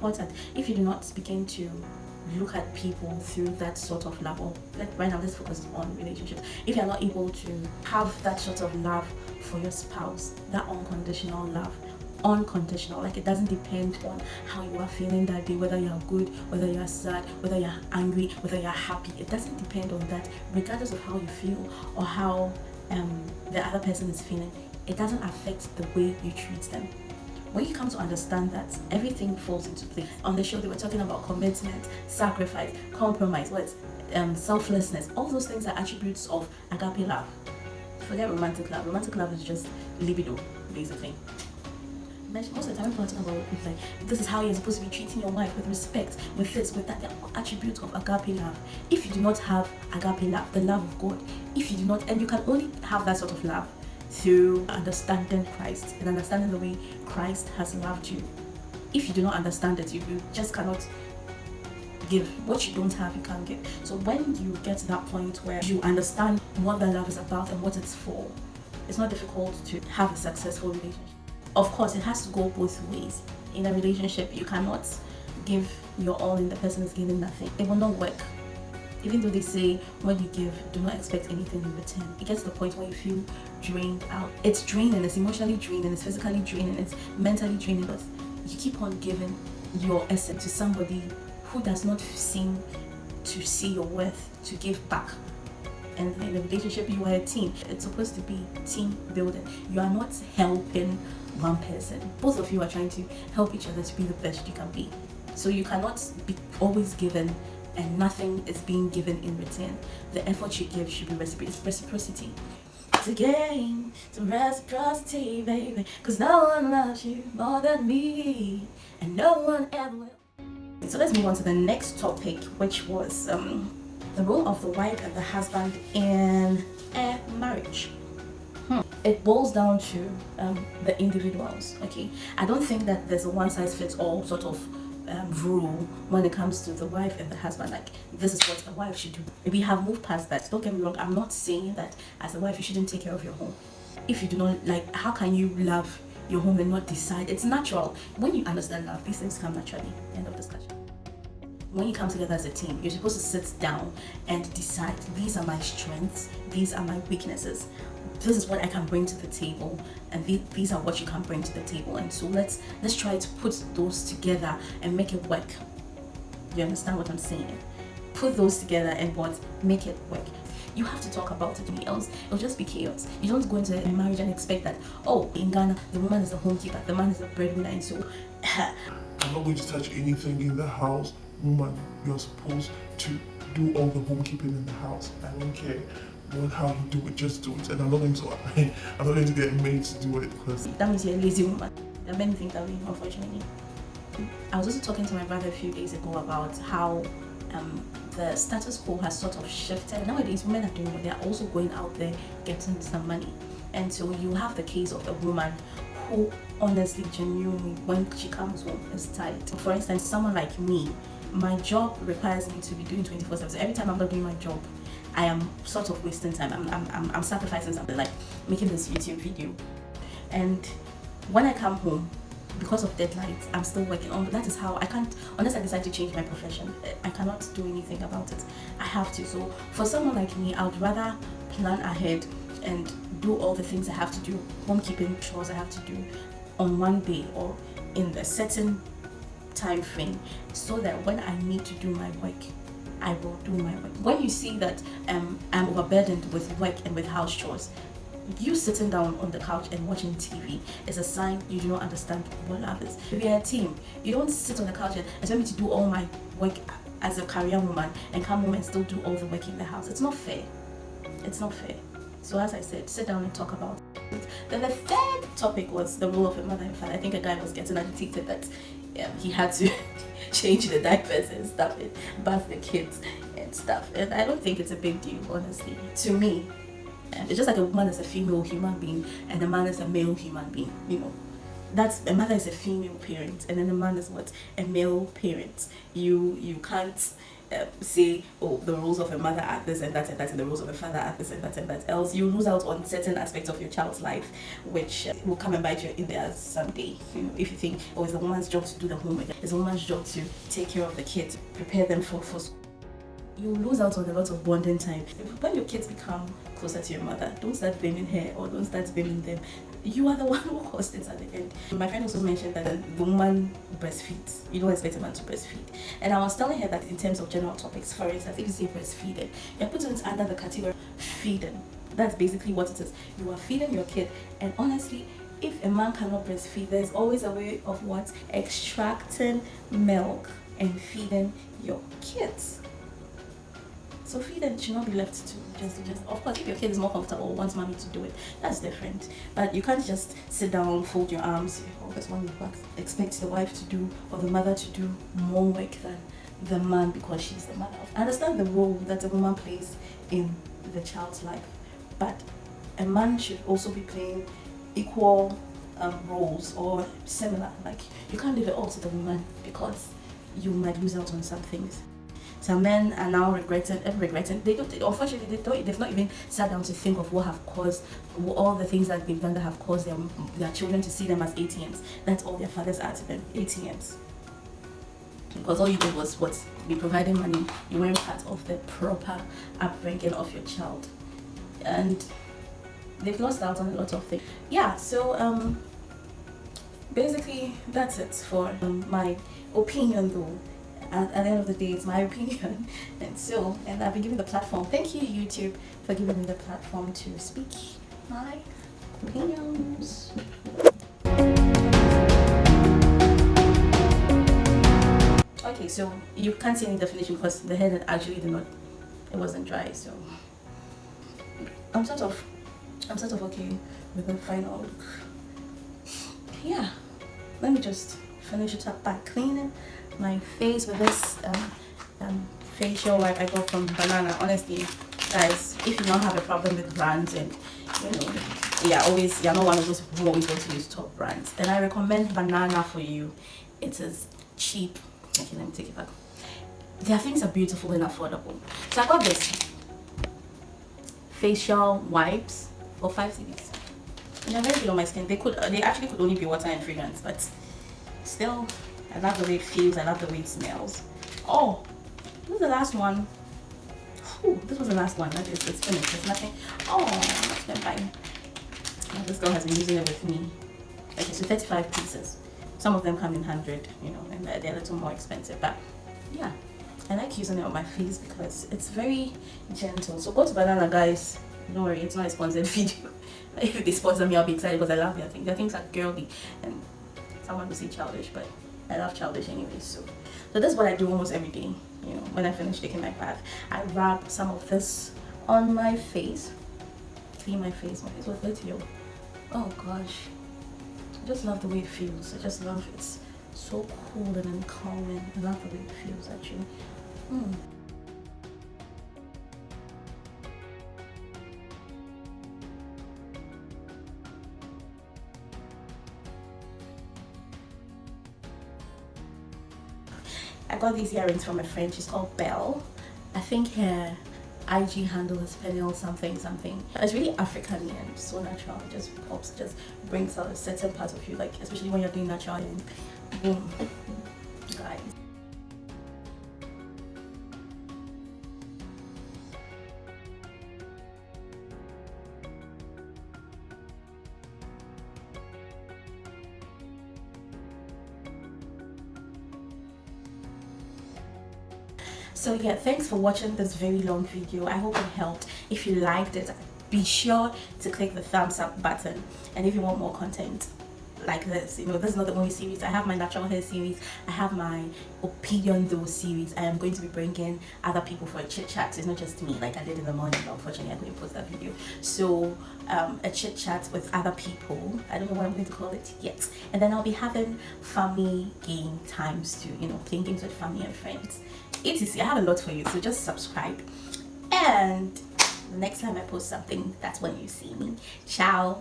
important. If you do not begin to look at people through that sort of love, or right now let's focus on relationships. If you're not able to have that sort of love for your spouse, that unconditional love, unconditional, like it doesn't depend on how you are feeling that day, whether you are good, whether you are sad, whether you are angry, whether you are happy, it doesn't depend on that, regardless of how you feel or how the other person is feeling. It doesn't affect the way you treat them. When you come to understand that, everything falls into place. On the show, they were talking about commitment, sacrifice, compromise, selflessness. All those things are attributes of agape love. Forget romantic love. Romantic love is just libido, basically. Most of the time, people are talking about it, like, this is how you're supposed to be treating your wife, with respect, with this, with that. They're all attributes of agape love. If you do not have agape love, the love of God, if you do not, and you can only have that sort of love through understanding Christ and understanding the way Christ has loved you. If you do not understand it, you just cannot give. What you don't have, you can't give. So when you get to that point where you understand what the love is about and what it's for, it's not difficult to have a successful relationship. Of course, it has to go both ways. In a relationship, you cannot give your all and the person is giving nothing. It will not work. Even though they say when you give, do not expect anything in return. It gets to the point where you feel drained out. It's draining, it's emotionally draining, it's physically draining, it's mentally draining. But you keep on giving your essence to somebody who does not seem to see your worth to give back. And in a relationship, you are a team. It's supposed to be team building. You are not helping one person. Both of you are trying to help each other to be the best you can be. So you cannot be always given and nothing is being given in return. The effort you give should be reciprocity. To gain some reciprocity, baby, because no one loves you more than me, and no one ever will. So let's move on to the next topic, which was the role of the wife and the husband in a marriage. It boils down to the individuals. Okay, I don't think that there's a one-size-fits-all sort of rule when it comes to the wife and the husband, like this is what a wife should do. We have moved past that. Don't get me wrong, I'm not saying that as a wife you shouldn't take care of your home. If you do not, like, how can you love your home and not decide? It's natural. When you understand love, these things come naturally. End of discussion. When you come together as a team, you're supposed to sit down and decide, these are my strengths, these are my weaknesses, this is what I can bring to the table, and these are what you can bring to the table. And so let's try to put those together and make it work. You understand what I'm saying? Put those together and make it work. You have to talk about it, else it'll just be chaos. You don't go into a marriage and expect that, oh, in Ghana the woman is a homekeeper, the man is a breadwinner, and so I'm not going to touch anything in the house. Woman, you're supposed to do all the homekeeping in the house. I don't care how you do it, just do it. And I'm not going to get made to do it, because that means you're a lazy woman. There are many things that way, unfortunately. I was also talking to my brother a few days ago about how the status quo has sort of shifted. Nowadays, women are doing what they're also going out there getting some money. And so you have the case of a woman who honestly, genuinely, when she comes home, is tired. For instance, someone like me, my job requires me to be doing 24/7. So every time I'm not doing my job, I am sort of wasting time. I'm sacrificing something, like making this YouTube video. And when I come home, because of deadlines, I'm still working on. That is how I can't, unless I decide to change my profession, I cannot do anything about it. I have to. So for someone like me, I would rather plan ahead and do all the things I have to do, homekeeping chores I have to do on one day or in a certain time frame, so that when I need to do my work, I will do my work. When you see that I'm overburdened with work and with house chores, you sitting down on the couch and watching TV is a sign you do not understand what love is. If you're a team, you don't sit on the couch and expect me to do all my work as a career woman and come home and still do all the work in the house. It's not fair. It's not fair. So as I said, sit down and talk about it. Then the third topic was the role of a mother and father. I think a guy was getting agitated that he had to change the diapers and stuff and bath the kids and stuff. And I don't think it's a big deal, honestly. To me, it's just like a woman is a female human being and a man is a male human being. You know, that's, a mother is a female parent and then a man is what? A male parent. You can't say, oh, the roles of a mother are this and that and that, and the roles of a father are this and that and that. Else you lose out on certain aspects of your child's life, which will come and bite you in there someday. You know, if you think, oh, it's the woman's job to do the homework, it's the woman's job to take care of the kids, prepare them for school, you lose out on a lot of bonding time. When your kids become closer to your mother, don't start blaming her or don't start blaming them. You are the one who caused it at the end. My friend also mentioned that the woman breastfeeds. You don't expect a man to breastfeed. And I was telling her that in terms of general topics, for instance, if you say breastfeeding, you're putting it under the category feeding. That's basically what it is. You are feeding your kid. And honestly, if a man cannot breastfeed, there's always a way of what? Extracting milk and feeding your kids. So feeding should not be left to just. Of course, if your kid is more comfortable, wants mommy to do it, that's different. But you can't just sit down, fold your arms, always want to expect the wife to do or the mother to do more work than the man because she's the mother. I understand the role that a woman plays in the child's life, but a man should also be playing equal roles or similar. Like you can't leave it all to the woman because you might lose out on some things. Some men are now regretting. Unfortunately, they've not even sat down to think of what have caused all the things that they've done that have caused their children to see them as ATMs. That's all their fathers are to them, ATMs. Because all you did was be providing money. You weren't part of the proper upbringing of your child, and they've lost out on a lot of things. Yeah. So basically that's it for my opinion, though. At the end of the day, it's my opinion, and I've been given the platform. Thank you, YouTube, for giving me the platform to speak my opinions. Okay, so you can't see any definition because the hair actually it wasn't dry. So I'm sort of okay with the final look. Yeah, let me just finish it up by cleaning my face with this facial wipe I got from Banana. Honestly, guys, if you don't have a problem with brands and you're not one of those who always want to use top brands, then I recommend Banana for you. It is cheap. Okay, let me take it back. Their things are beautiful and affordable. So I got this facial wipes for 5 cedis. And they're very good on my skin. They actually could only be water and fragrance, but still, I love the way it feels. I love the way it smells. Oh, this is the last one. Ooh, this was the last one. It's finished. There's nothing. Oh, that's been fine. Now, this girl has been using it with me. Okay, so 35 pieces. Some of them come in 100, and they're a little more expensive. But yeah, I like using it on my face because it's very gentle. So go to Banana, guys. Don't worry, it's not a sponsored video. If they sponsor me, I'll be excited because I love their things. Their things are girly, and someone will say childish, but I love childish anyway. So this is what I do almost every day. When I finish taking my bath, I rub some of this on my face, clean my face. My face was dirty. Oh gosh, I just love the way it feels. I just love it's so cool and calming. I love the way it feels actually. I got these earrings from a friend. She's called Belle. I think her IG handle is Peniel something. It's really African and so natural. It just pops, just brings out a certain part of you, like especially when you're doing natural and boom, guys. So yeah, thanks for watching this very long video. I hope it helped. If you liked it, be sure to click the thumbs up button. And if you want more content like this, this is not the only series. I have my natural hair series. I have my opinion though series. I am going to be bringing other people for a chit chat. It's not just me like I did in the morning. Unfortunately, I couldn't post that video. So a chit chat with other people. I don't know what I'm going to call it yet. And then I'll be having family game times too. Playing games with family and friends. etc. I have a lot for you, so just subscribe. And the next time I post something, that's when you see me. Ciao.